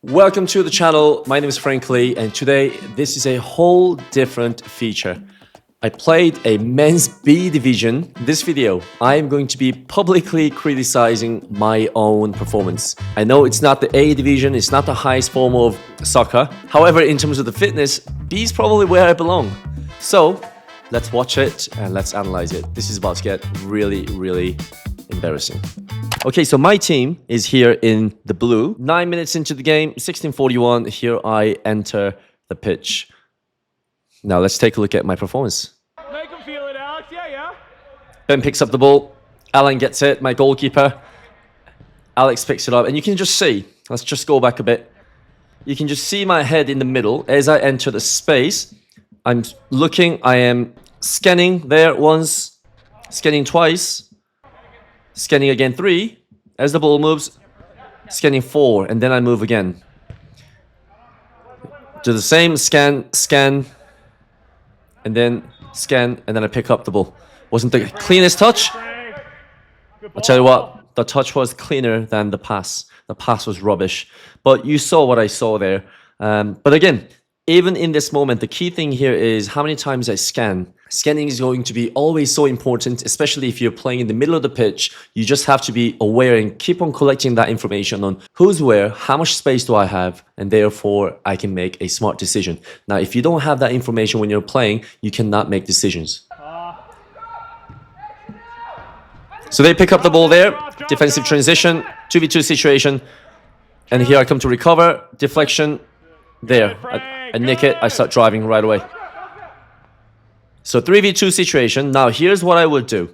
Welcome to the channel. My name is Frank Lee, and today this is a whole different feature. I played a men's B division. In this video, I am going to be publicly criticizing my own performance. I know it's not the A division, it's not the highest form of soccer. However, in terms of the fitness, B is probably where I belong. So let's watch it and let's analyze it. This is about to get really embarrassing. Okay, so my team is here in the blue. 9 minutes into the game, 16:41. Here I enter the pitch. Now let's take a look at my performance. Make him feel it, Alex. Yeah. Ben picks up the ball. Alan gets it, my goalkeeper. Alex picks it up, and you can just see. Let's just go back a bit. You can just see my head in the middle as I enter the space. I'm looking. I am scanning there once, scanning twice. Scanning again 3 as the ball moves, scanning 4, and then I move again. Do the same, scan, and then scan, and then I pick up the ball. Wasn't the cleanest touch. I'll tell you what, the touch was cleaner than the pass. The pass was rubbish. But you saw what I saw there. But again, even in this moment, the key thing here is how many times I scan. Scanning is going to be always so important, especially if you're playing in the middle of the pitch. You just have to be aware and keep on collecting that information on who's where, how much space do I have, and therefore I can make a smart decision. Now, if you don't have that information when you're playing, you cannot make decisions. So they pick up the ball there, defensive transition, 2v2 situation, and here I come to recover, deflection, there. I nick it, I start driving right away. So 3v2 situation. Now here's what I would do.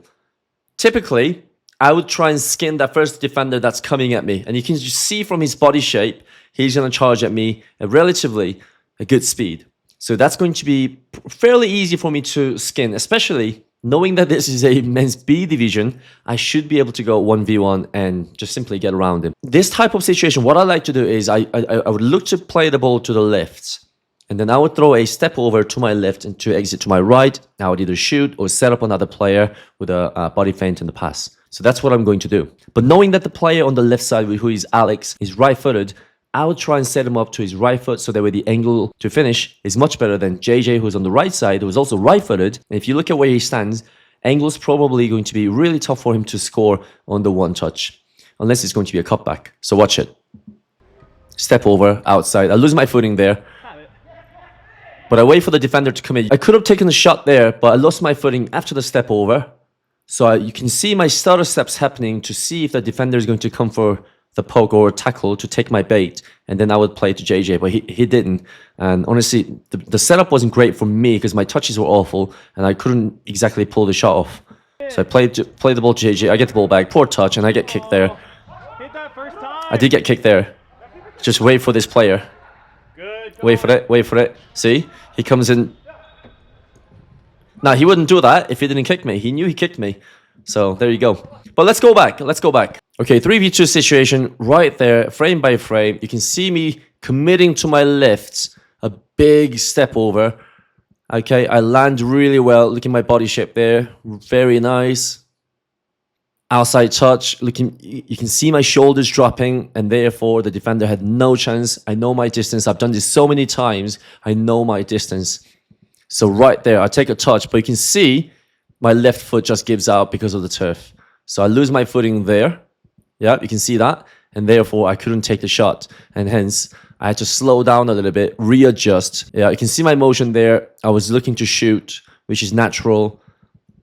Typically, I would try and skin that first defender that's coming at me. And you can just see from his body shape, he's going to charge at me at relatively a good speed. So that's going to be fairly easy for me to skin, especially knowing that this is a men's B division. I should be able to go 1v1 and just simply get around him. This type of situation, what I like to do is I would look to play the ball to the left. And then I would throw a step over to my left and to exit to my right. I would either shoot or set up another player with a body feint and the pass. So that's what I'm going to do. But knowing that the player on the left side, who is Alex, is right-footed, I would try and set him up to his right foot so that way the angle to finish is much better than JJ, who's on the right side, who is also right-footed. And if you look at where he stands, angle is probably going to be really tough for him to score on the one touch, unless it's going to be a cutback. So watch it. Step over, outside. I lose my footing there. But I wait for the defender to come in. I could have taken the shot there, but I lost my footing after the step over. So you can see my stutter steps happening to see if the defender is going to come for the poke or tackle to take my bait. And then I would play to JJ, but he didn't. And honestly, the setup wasn't great for me because my touches were awful and I couldn't exactly pull the shot off. So I played the ball to JJ. I get the ball back, poor touch, and I get kicked there. I did get kicked there. Just wait for this player. Wait for it. See? He comes in. Now, he wouldn't do that if he didn't kick me. He knew he kicked me. So, there you go. But let's go back. Okay, 3v2 situation right there, frame by frame. You can see me committing to my left. A big step over. Okay, I land really well. Look at my body shape there. Very nice. Outside touch, you can see my shoulders dropping, and therefore the defender had no chance. I know my distance. I've done this so many times. I know my distance. So right there, I take a touch, but you can see my left foot just gives out because of the turf. So I lose my footing there. Yeah, you can see that. And therefore, I couldn't take the shot. And hence, I had to slow down a little bit, readjust. Yeah, you can see my motion there. I was looking to shoot, which is natural.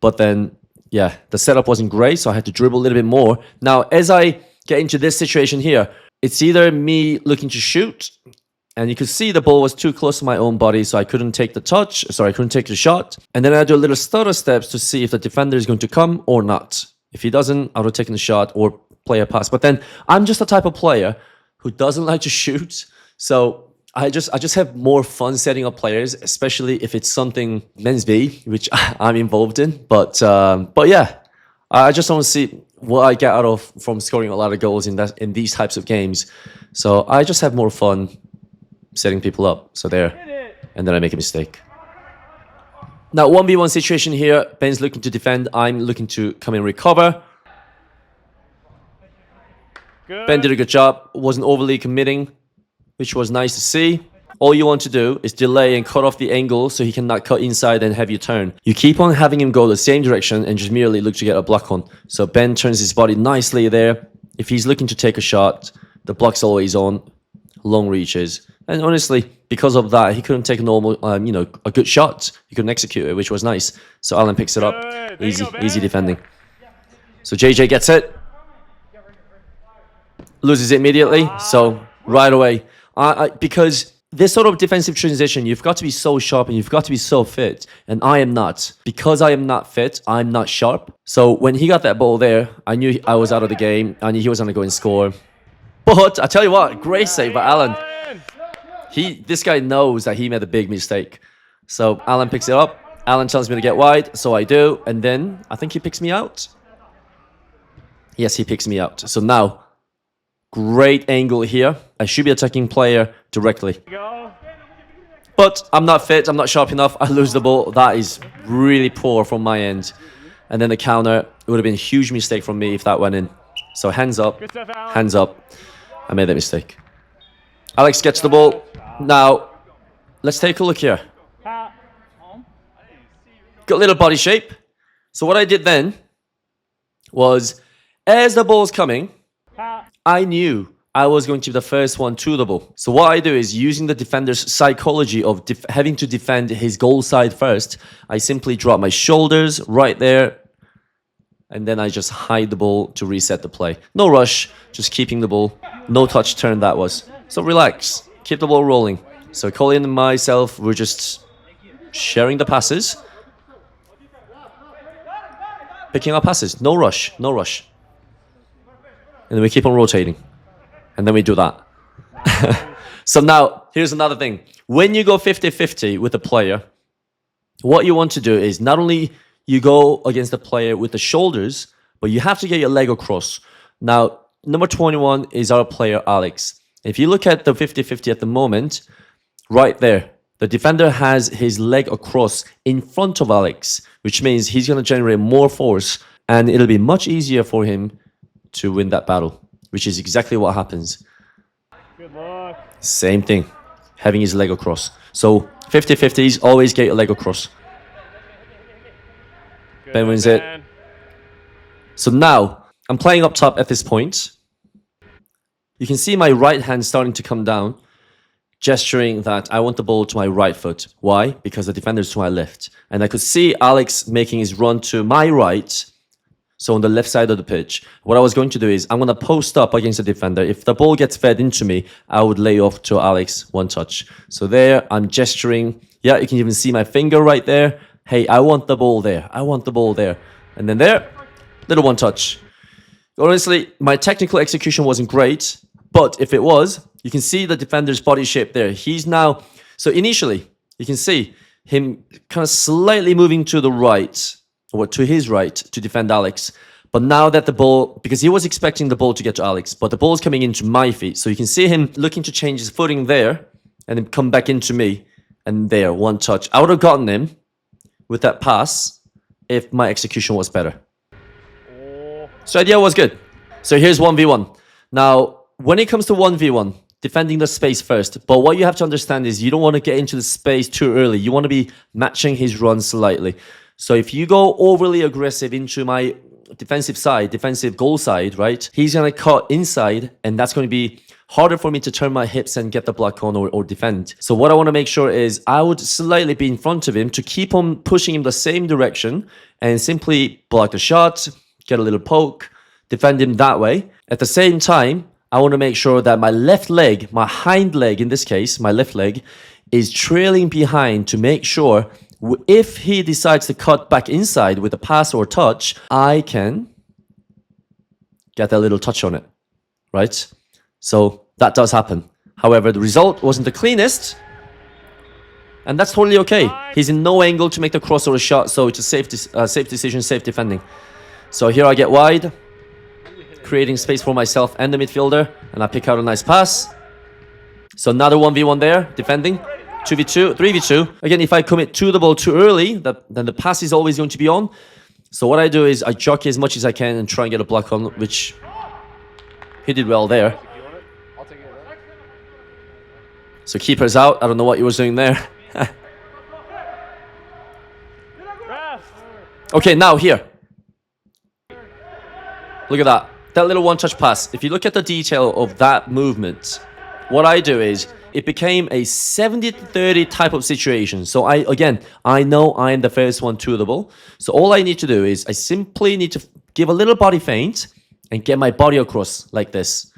But then yeah, the setup wasn't great, so I had to dribble a little bit more. Now, as I get into this situation here, it's either me looking to shoot, and you could see the ball was too close to my own body, so I couldn't take the shot. And then I do a little stutter steps to see if the defender is going to come or not. If he doesn't, I would have taken the shot or play a pass. But then I'm just the type of player who doesn't like to shoot, so I just have more fun setting up players, especially if it's something men's B, which I'm involved in. But yeah, I just don't see what I get out of from scoring a lot of goals in these types of games. So I just have more fun setting people up. So there, and then I make a mistake. Now 1v1 situation here. Ben's looking to defend. I'm looking to come and recover. Ben did a good job. Wasn't overly committing. which was nice to see. All you want to do is delay and cut off the angle so he cannot cut inside and have you turn. You keep on having him go the same direction and just merely look to get a block on. So Ben turns his body nicely there. If he's looking to take a shot, the block's always on. Long reaches. And honestly, because of that, he couldn't take a normal, a good shot. He couldn't execute it, which was nice. So Alan picks it up. Easy defending. So JJ gets it. Loses it immediately. So right away. Because this sort of defensive transition, you've got to be so sharp and you've got to be so fit. And I am not. Because I am not fit, I'm not sharp. So when he got that ball there, I knew I was out of the game. I knew he was going to go and score. But I tell you what, great save by Alan. This guy knows that he made a big mistake. So Alan picks it up. Alan tells me to get wide, so I do. And then I think he picks me out. Yes, he picks me out. So now, great angle here. I should be attacking player directly. But I'm not fit. I'm not sharp enough. I lose the ball. That is really poor from my end. And then the counter, it would have been a huge mistake from me if that went in. So hands up. Hands up. I made that mistake. Alex gets the ball. Now, let's take a look here. Got a little body shape. So what I did then was, as the ball's coming, I knew I was going to be the first one to the ball. So what I do is, using the defender's psychology of having to defend his goal side first, I simply drop my shoulders right there, and then I just hide the ball to reset the play. No rush, just keeping the ball. No touch turn that was. So relax, keep the ball rolling. So Colin and myself, we're just sharing the passes. Picking up passes, no rush, no rush. And then we keep on rotating. And then we do that. So now, here's another thing. When you go 50-50 with a player, what you want to do is not only you go against the player with the shoulders, but you have to get your leg across. Now, number 21 is our player, Alex. If you look at the 50-50 at the moment, right there, the defender has his leg across in front of Alex, which means he's going to generate more force, and it'll be much easier for him to win that battle, which is exactly what happens. Good luck. Same thing, having his leg across. So 50-50s, always get your leg across. Ben wins it. So now, I'm playing up top at this point. You can see my right hand starting to come down, gesturing that I want the ball to my right foot. Why? Because the defender's to my left. And I could see Alex making his run to my right, so on the left side of the pitch. What I was going to do is, I'm going to post up against the defender. If the ball gets fed into me, I would lay off to Alex one touch. So there, I'm gesturing. Yeah, you can even see my finger right there. Hey, I want the ball there. I want the ball there. And then there, little one touch. Honestly, my technical execution wasn't great, but if it was, you can see the defender's body shape there. He's now, so initially, you can see him kind of slightly moving to the right, or to his right, to defend Alex. But now that the ball, because he was expecting the ball to get to Alex, but the ball's coming into my feet. So you can see him looking to change his footing there, and then come back into me, and there, one touch. I would have gotten him with that pass if my execution was better. So idea was good. So here's 1v1. Now, when it comes to 1v1, defending the space first. But what you have to understand is you don't want to get into the space too early. You want to be matching his run slightly. So if you go overly aggressive into my defensive side, defensive goal side, right? He's going to cut inside, and that's going to be harder for me to turn my hips and get the block on or defend. So what I want to make sure is I would slightly be in front of him to keep on pushing him the same direction and simply block the shot, get a little poke, defend him that way. At the same time, I want to make sure that my left leg, my hind leg in this case, my left leg, is trailing behind to make sure if he decides to cut back inside with a pass or touch, I can get that little touch on it, right? So that does happen. However, the result wasn't the cleanest, and that's totally okay. He's in no angle to make the cross or a shot, so it's a safe decision, safe defending. So here I get wide, creating space for myself and the midfielder, and I pick out a nice pass. So another 1v1 there, defending. 2v2, 3v2. Again, if I commit to the ball too early, then the pass is always going to be on. So what I do is I jockey as much as I can and try and get a block on, which he did well there. So keeper's out. I don't know what he was doing there. Okay, now here. Look at that. That little one-touch pass. If you look at the detail of that movement, what I do is it became a 70-30 type of situation. So I know I am the first one to the ball. So all I need to do is I simply need to give a little body feint and get my body across like this.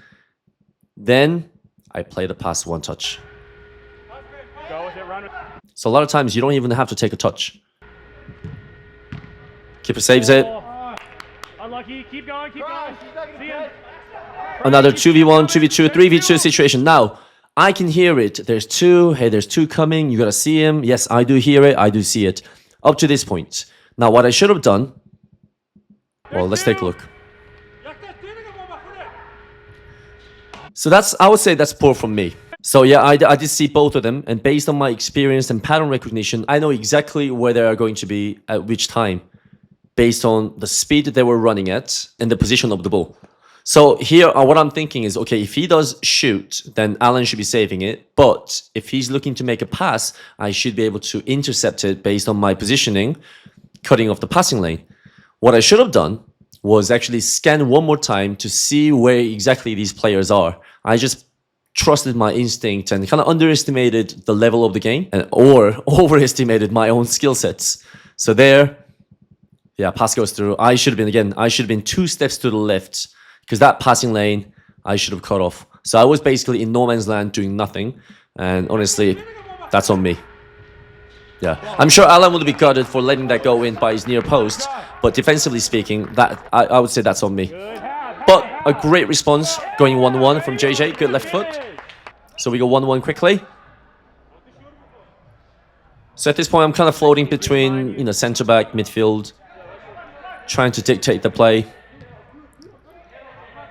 Then I play the pass one touch. So a lot of times you don't even have to take a touch. Keeper saves it. Unlucky. Keep going. Keep going. See him. Another 2v1, 2v2, 3v2 situation. Now, I can hear it. There's two. Hey, there's two coming. You got to see him. Yes, I do hear it. I do see it. Up to this point. Now, what I should have done... Well, let's take a look. So I would say that's poor from me. So yeah, I did see both of them. And based on my experience and pattern recognition, I know exactly where they are going to be at which time, based on the speed that they were running at and the position of the ball. So here, what I'm thinking is, okay, if he does shoot, then Alan should be saving it. But if he's looking to make a pass, I should be able to intercept it based on my positioning, cutting off the passing lane. What I should have done was actually scan one more time to see where exactly these players are. I just trusted my instinct and kind of underestimated the level of the game or overestimated my own skill sets. So there, yeah, pass goes through. I should have been 2 steps to the left because that passing lane, I should have cut off. So I was basically in no man's land doing nothing. And honestly, that's on me. Yeah, I'm sure Alan would be gutted for letting that go in by his near post. But defensively speaking, I would say that's on me. But a great response going 1-1 from JJ. Good left foot. So we go 1-1 quickly. So at this point, I'm kind of floating between, centre back, midfield, trying to dictate the play.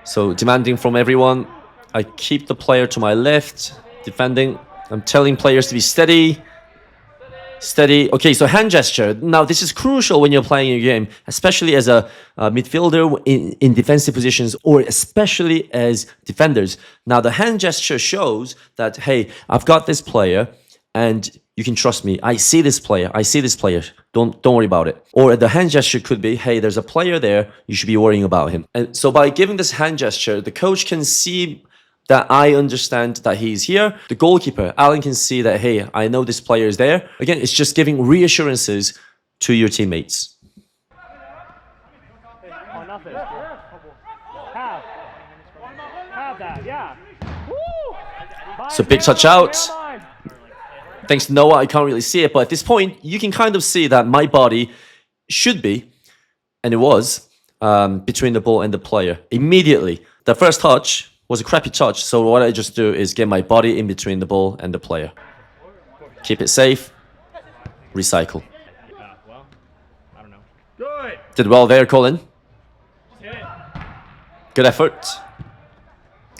So demanding from everyone. I keep the player to my left, defending. I'm telling players to be steady. Steady. Okay, so hand gesture. Now, this is crucial when you're playing a game, especially as a midfielder in defensive positions or especially as defenders. Now, the hand gesture shows that, hey, I've got this player and you can trust me. I see this player. I see this player. Don't worry about it. Or the hand gesture could be, hey, there's a player there. You should be worrying about him. And so by giving this hand gesture, the coach can see that I understand that he's here. The goalkeeper, Alan, can see that, hey, I know this player is there. Again, it's just giving reassurances to your teammates. Oh, nothing. Have that, yeah. So big touch out. Thanks to Noah, I can't really see it, but at this point, you can kind of see that my body should be, and it was, between the ball and the player. Immediately, the first touch was a crappy touch, so what I just do is get my body in between the ball and the player. Keep it safe. Recycle. Well, I don't know. Good. Did well there, Colin. Good effort.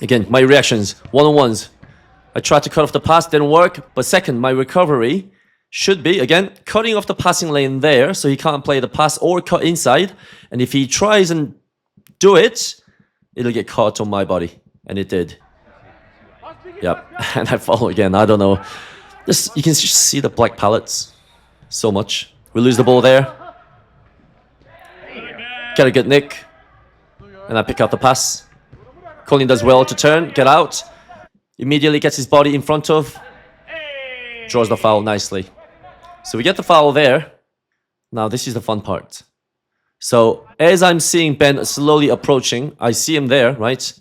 Again, my reactions, one-on-ones. I tried to cut off the pass, didn't work. But second, my recovery should be, again, cutting off the passing lane there so he can't play the pass or cut inside. And if he tries and do it, it'll get caught on my body. And it did. Yep. And I fall again. I don't know. You can just see the black pallets so much. We lose the ball there. Get a good nick. And I pick out the pass. Colin does well to turn, get out. Immediately gets his body in front of. Draws the foul nicely. So we get the foul there. Now this is the fun part. So as I'm seeing Ben slowly approaching, I see him there, right?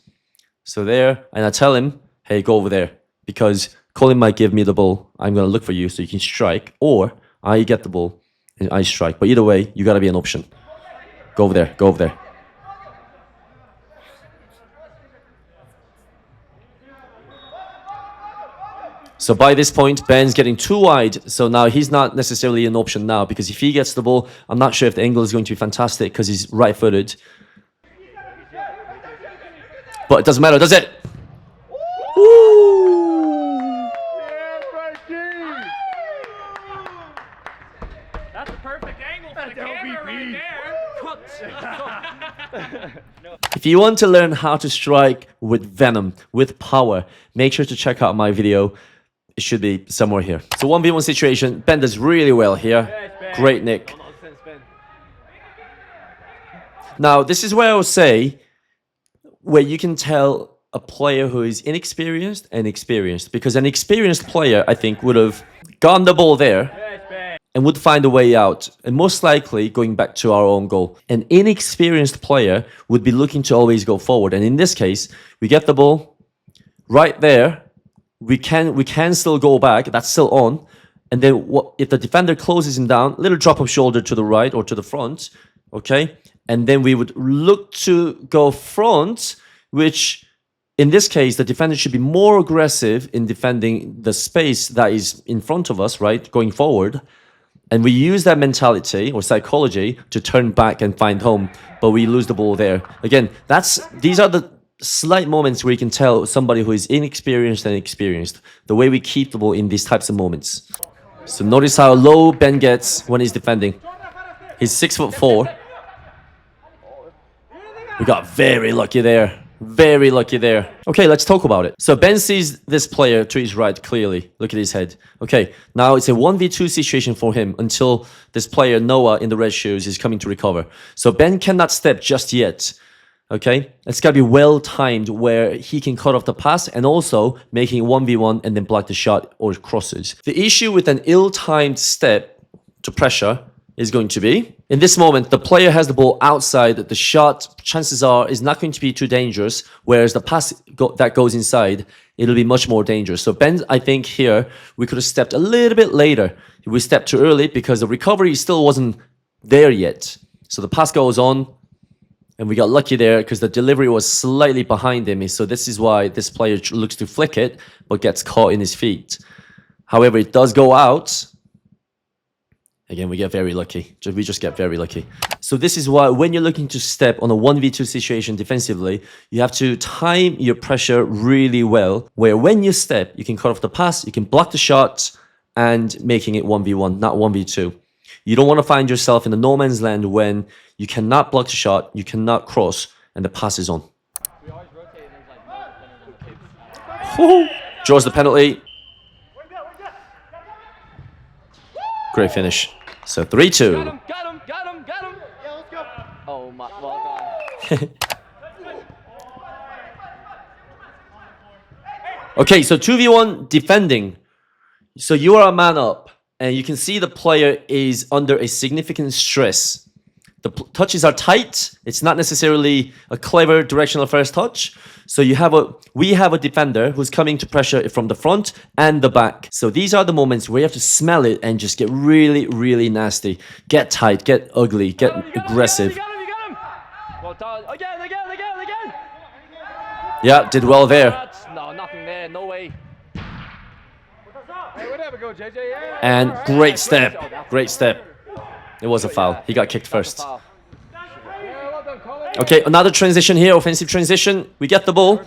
So there, and I tell him, hey, go over there. Because Colin might give me the ball. I'm going to look for you so you can strike. Or I get the ball and I strike. But either way, you got to be an option. Go over there, go over there. So by this point, Ben's getting too wide. So now he's not necessarily an option now. Because if he gets the ball, I'm not sure if the angle is going to be fantastic because he's right-footed. But it doesn't matter, does it? Woo! That's a perfect angle for the camera right there. If you want to learn how to strike with venom, with power, make sure to check out my video. it should be somewhere here. So 1v1 situation. Ben does really well here. Great nick. Now, this is where I would say where you can tell a player who is inexperienced and experienced. Because an experienced player, I think, would have gotten the ball there and would find a way out. And most likely, going back to our own goal, an inexperienced player would be looking to always go forward. And in this case, we get the ball right there. We can still go back. That's still on. And then if the defender closes him down, little drop of shoulder to the right or to the front, okay? And then we would look to go front, which in this case, the defender should be more aggressive in defending the space that is in front of us, right? Going forward. And we use that mentality or psychology to turn back and find home, but we lose the ball there. Again, these are the slight moments where you can tell somebody who is inexperienced and experienced, the way we keep the ball in these types of moments. So notice how low Ben gets when he's defending. He's 6'4". We got very lucky there. Very lucky there. Okay, let's talk about it. So Ben sees this player to his right clearly. Look at his head. Okay, now it's a 1v2 situation for him until this player, Noah, in the red shoes is coming to recover. So Ben cannot step just yet. Okay, it's got to be well timed where he can cut off the pass and also making 1v1 and then block the shot or crosses. The issue with an ill-timed step to pressure is going to be, in this moment, the player has the ball outside. The shot, chances are, is not going to be too dangerous, whereas the pass that goes inside, it'll be much more dangerous. So Ben, I think here, we could have stepped a little bit later. We stepped too early because the recovery still wasn't there yet. So the pass goes on, and we got lucky there because the delivery was slightly behind him. So this is why this player looks to flick it, but gets caught in his feet. However, it does go out. Again, we get very lucky. We just get very lucky. So this is why when you're looking to step on a 1v2 situation defensively, you have to time your pressure really well, where when you step, you can cut off the pass, you can block the shot, and making it 1v1, not 1v2. You don't want to find yourself in the no man's land when you cannot block the shot, you cannot cross, and the pass is on. Draws the penalty. Great finish. So 3-2. Got him. Yeah, let's go. Oh my, well done. Okay, so 2v1 defending. So you are a man up, and you can see the player is under a significant stress. The touches are tight. It's not necessarily a clever directional first touch. So we have a defender who's coming to pressure from the front and the back. So these are the moments where you have to smell it and just get really, really nasty. Get tight, get ugly, get aggressive. You got him. Well done. Again. Yeah, did well there. No, nothing there. No way. Hey, whatever, go JJ. Yeah. And great step. Great step. It was a foul. He got kicked first. Okay, another transition here, offensive transition. We get the ball.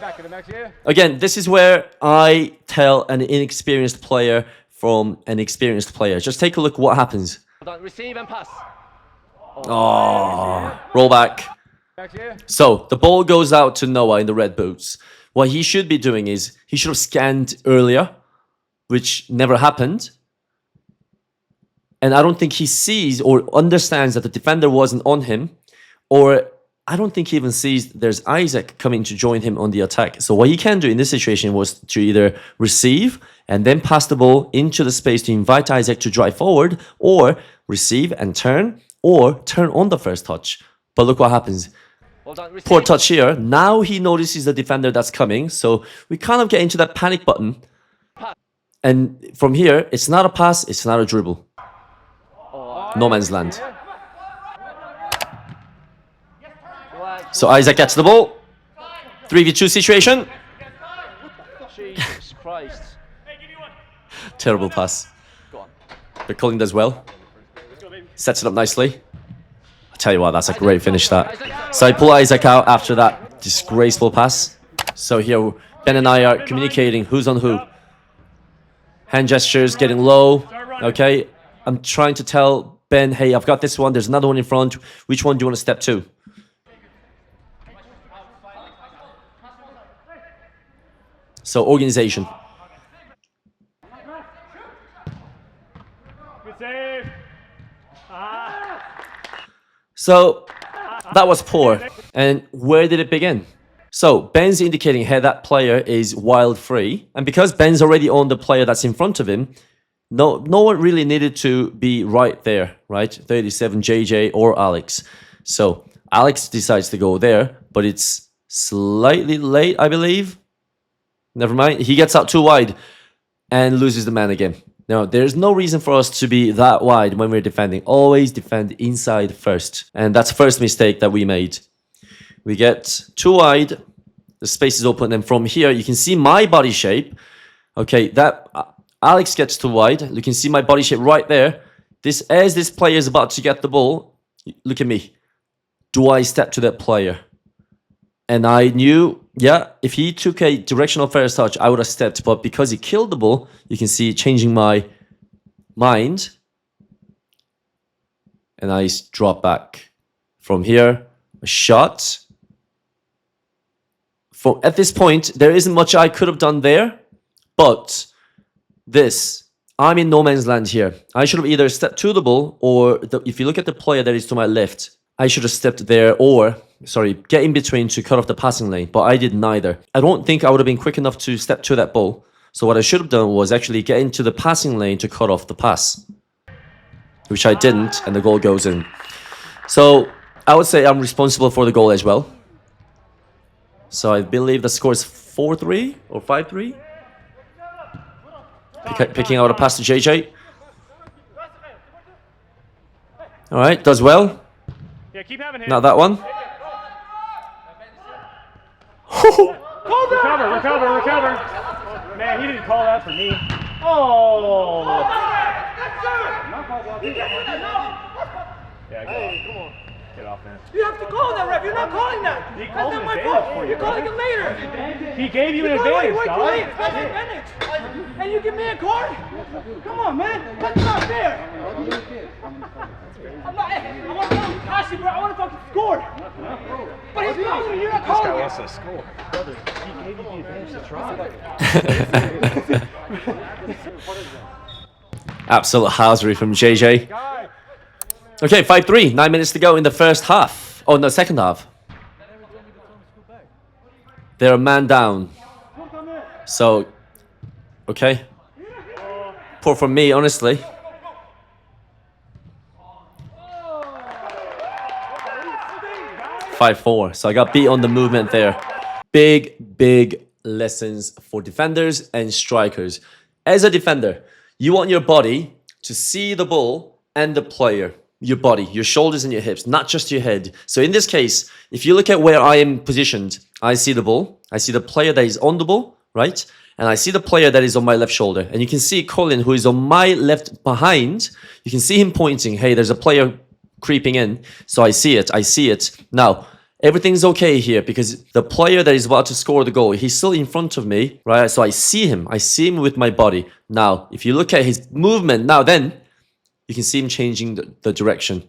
Again, this is where I tell an inexperienced player from an experienced player. Just take a look what happens. Receive and pass. Oh, roll back. So the ball goes out to Noah in the red boots. What he should be doing is he should have scanned earlier, which never happened. And I don't think he sees or understands that the defender wasn't on him, or I don't think he even sees there's Isaac coming to join him on the attack. So what he can do in this situation was to either receive and then pass the ball into the space to invite Isaac to drive forward, or receive and turn, or turn on the first touch. But look what happens. Poor touch here. Now he notices the defender that's coming. So we kind of get into that panic button. And from here, it's not a pass, it's not a dribble. No man's land. So Isaac gets the ball. 3v2 situation. Jesus Christ. Terrible pass. But Colin does well. Sets it up nicely. I tell you what, that's a great finish that. So I pull Isaac out after that disgraceful pass. So here, Ben and I are communicating who's on who. Hand gestures, getting low. Okay, I'm trying to tell Ben, hey, I've got this one. There's another one in front. Which one do you want to step to? So organization. Good save. So that was poor. And where did it begin? So Ben's indicating here that player is wild free. And because Ben's already on the player that's in front of him, no one really needed to be right there, right? 37 JJ or Alex. So Alex decides to go there, but it's slightly late, I believe. Never mind. He gets out too wide and loses the man again. Now, there's no reason for us to be that wide when we're defending. Always defend inside first. And that's the first mistake that we made. We get too wide. The space is open. And from here, you can see my body shape. Okay, that Alex gets too wide. You can see my body shape right there. As this player is about to get the ball, look at me. Do I step to that player? And I knew, yeah, if he took a directional first touch, I would have stepped. But because he killed the ball, you can see changing my mind. And I drop back. From here, a shot. At this point, there isn't much I could have done there. But I'm in no man's land here. I should have either stepped to the ball, or if you look at the player that is to my left, I should have stepped there get in between to cut off the passing lane, but I did neither. I don't think I would have been quick enough to step to that ball. So what I should have done was actually get into the passing lane to cut off the pass, which I didn't, and the goal goes in. So I would say I'm responsible for the goal as well. So I believe the score is 4-3 or 5-3. Picking out a pass to JJ. All right, does well. Yeah, keep having him. Not that one. Recover. Man, he didn't call that for me. Oh. Yeah, come on. Get off, man. You have to call that, ref. You're not calling that. He That's called not an my advantage fault. for you, You're calling brother. it later. He gave you an You're calling advantage, it dog. way too late. That's an advantage. And you give me a card? Come on, man. That's not fair. I want to tell you, Kashi, bro. I want to fucking score. But he's calling me. You're not calling me. to score. Brother, he gave you the advantage to try. Absolute housery from JJ. Okay, 5-3. 9 minutes to go in the first half. Oh, no, second half. They're a man down. So, okay. Poor from me, honestly. (5-4). So I got beat on the movement there. Big lessons for defenders and strikers. As a defender, you want your body to see the ball and the player. Your body, your shoulders and your hips, not just your head. So in this case, if you look at where I am positioned, I see the ball. I see the player that is on the ball, right? And I see the player that is on my left shoulder. And you can see Colin, who is on my left behind. You can see him pointing, hey, there's a player creeping in. So I see it. Now, everything's okay here because the player that is about to score the goal, he's still in front of me, right? So I see him with my body. Now, if you look at his movement, you can see him changing the direction.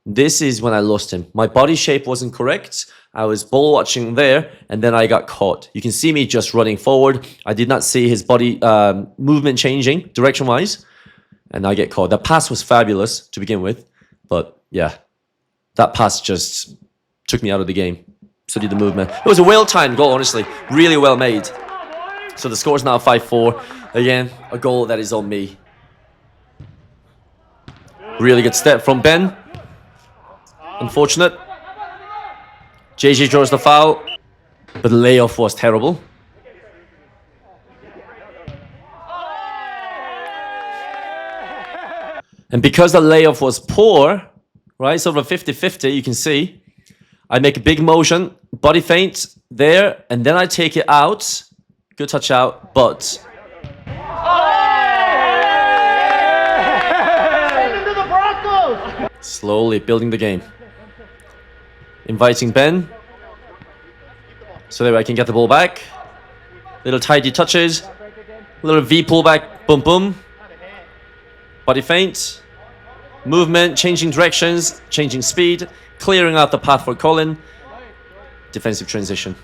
This is when I lost him. My body shape wasn't correct. I was ball watching there, and then I got caught. You can see me just running forward. I did not see his body movement changing direction-wise, and I get caught. The pass was fabulous to begin with, but yeah, that pass just took me out of the game. So did the movement. It was a well-timed goal, honestly. Really well made. So the score is now 5-4. Again, a goal that is on me. Really good step from Ben. Unfortunate. JJ draws the foul, but the layoff was terrible. And because the layoff was poor, right, sort of a 50-50, you can see, I make a big motion, body feint there, and then I take it out. Good touch out, but... Slowly building the game. Inviting Ben. So that I can get the ball back. Little tidy touches. Little V pullback. Boom, boom. Body feint. Movement. Changing directions. Changing speed. Clearing out the path for Colin. Defensive transition.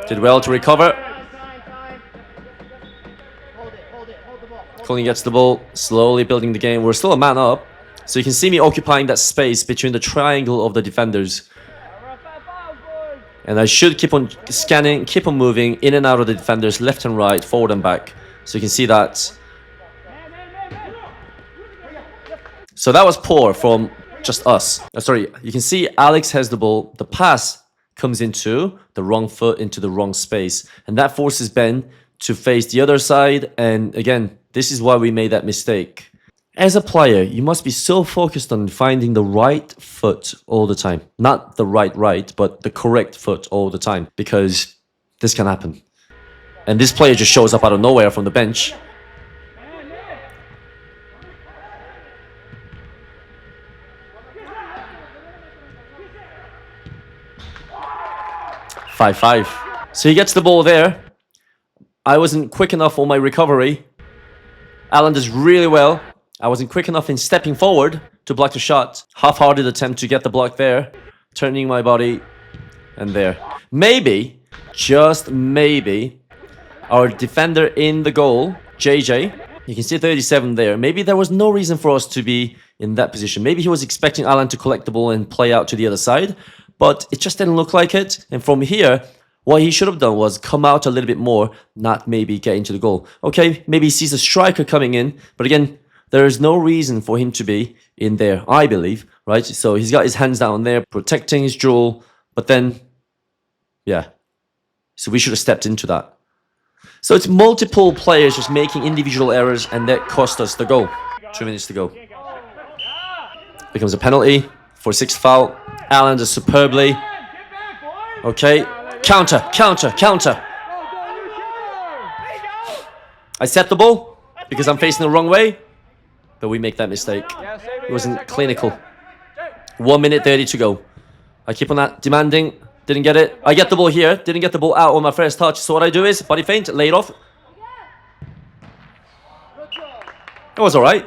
Did well to recover. Colin gets the ball, slowly building the game. We're still a man up. So you can see me occupying that space between the triangle of the defenders. And I should keep on scanning, keep on moving in and out of the defenders, left and right, forward and back. So you can see that. So that was poor from just us. Sorry, you can see Alex has the ball. The pass comes into the wrong foot, into the wrong space. And that forces Ben to face the other side. And again, this is why we made that mistake. As a player, you must be so focused on finding the right foot all the time. Not the right, but the correct foot all the time. Because this can happen. And this player just shows up out of nowhere from the bench. Five. So he gets the ball there. I wasn't quick enough on my recovery. Alan does really well. I wasn't quick enough in stepping forward to block the shot. Half-hearted attempt to get the block there. Turning my body. And there. Maybe, just maybe, our defender in the goal, JJ, you can see 37 there. Maybe there was no reason for us to be in that position. Maybe he was expecting Alan to collect the ball and play out to the other side. But it just didn't look like it. And from here, what he should have done was come out a little bit more, not maybe get into the goal. Okay, maybe he sees a striker coming in. But again, there is no reason for him to be in there, I believe, right? So he's got his hands down there, protecting his jewel. But then, yeah. So we should have stepped into that. So it's multiple players just making individual errors, and that cost us the goal. 2 minutes to go. Becomes a penalty for sixth foul. Alan does superbly. Okay. Counter. I set the ball because I'm facing the wrong way, but we make that mistake. It wasn't clinical. 1 minute 30 to go. I keep on that demanding. Didn't get it. I get the ball here. Didn't get the ball out on my first touch. So what I do is body feint, lay it off. That was all right.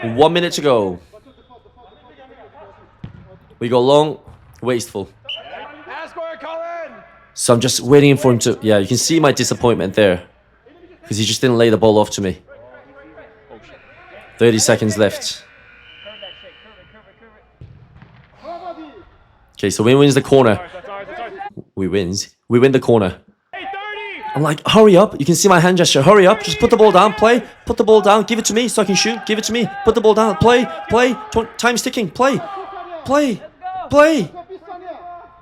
1 minute to go. We go long, wasteful. So I'm just waiting for him to... Yeah, you can see my disappointment there. Because he just didn't lay the ball off to me. 30 seconds left. Okay, so we wins the corner. We win the corner. I'm like, hurry up. You can see my hand gesture. Hurry up. Just put the ball down. Play. Put the ball down. Give it to me so I can shoot. Give it to me. Put the ball down. Play. Time's ticking. Play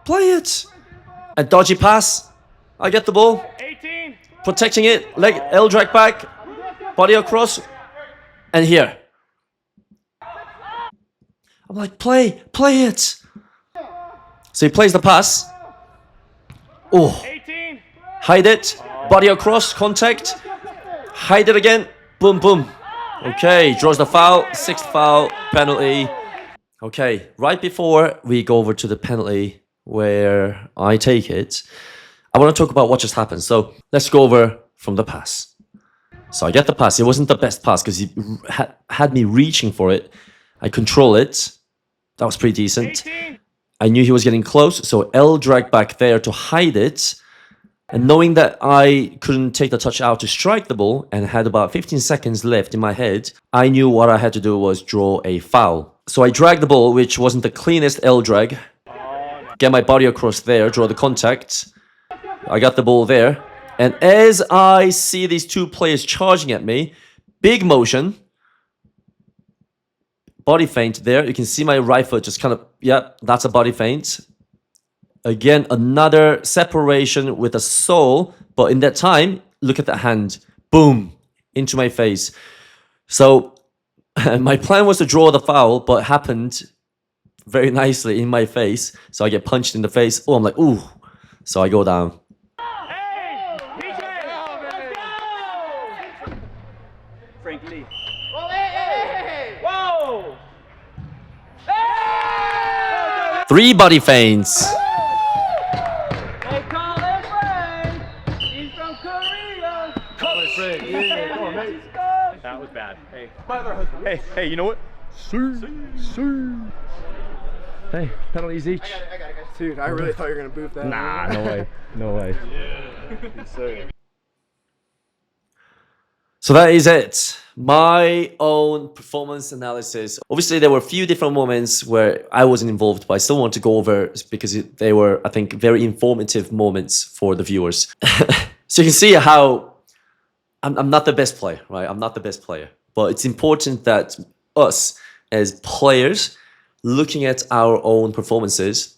it. A dodgy pass. I get the ball. 18. Protecting it. Leg, L drag back. Body across. And here. I'm like, play it. So he plays the pass. Oh. 18. Hide it. Body across. Contact. Hide it again. Boom. Okay. Draws the foul. Sixth foul. Penalty. Okay. Right before we go over to the penalty where I take it, I want to talk about what just happened. So let's go over from the pass. So I get the pass. It wasn't the best pass because he had me reaching for it. I control it. That was pretty decent. 18. I knew he was getting close, so L dragged back there to hide it. And knowing that I couldn't take the touch out to strike the ball and had about 15 seconds left in my head, I knew what I had to do was draw a foul. So I dragged the ball, which wasn't the cleanest L drag. Get my body across there, draw the contact. I got the ball there. And as I see these two players charging at me, big motion, body feint there. You can see my right foot just kind of, yeah, that's a body feint. Again, another separation with a sole. But in that time, look at that hand. Boom, into my face. So my plan was to draw the foul, but it happened very nicely in my face. So I get punched in the face. Oh, I'm like, ooh. So I go down. Hey, PJ. Frank Lee. Whoa. 3 body feints. They call him Frank. He's from Korea. That was bad. Hey, you know what? Hey, penalties each. Dude, I really thought you were going to boof that. Nah, no way. No way. So that is it. My own performance analysis. Obviously, there were a few different moments where I wasn't involved, but I still want to go over because they were, I think, very informative moments for the viewers. So you can see how I'm not the best player, right? I'm not the best player. But it's important that us as players, looking at our own performances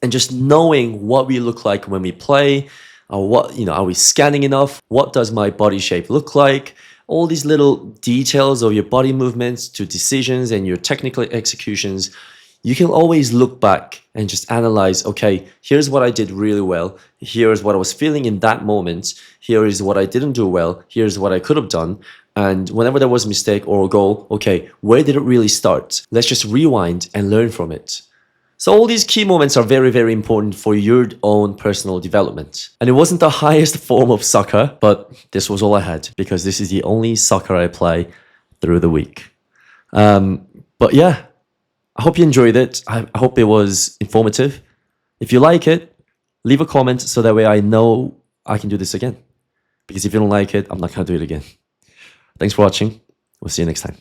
and just knowing what we look like when we play, or what, are we scanning enough? What does my body shape look like? All these little details of your body movements to decisions and your technical executions, you can always look back and just analyze, okay, here's what I did really well. Here's what I was feeling in that moment. Here is what I didn't do well. Here's what I could have done. And whenever there was a mistake or a goal, okay, where did it really start? Let's just rewind and learn from it. So all these key moments are very, very important for your own personal development. And it wasn't the highest form of soccer, but this was all I had because this is the only soccer I play through the week. But yeah, I hope you enjoyed it. I hope it was informative. If you like it, leave a comment so that way I know I can do this again. Because if you don't like it, I'm not going to do it again. Thanks for watching. We'll see you next time.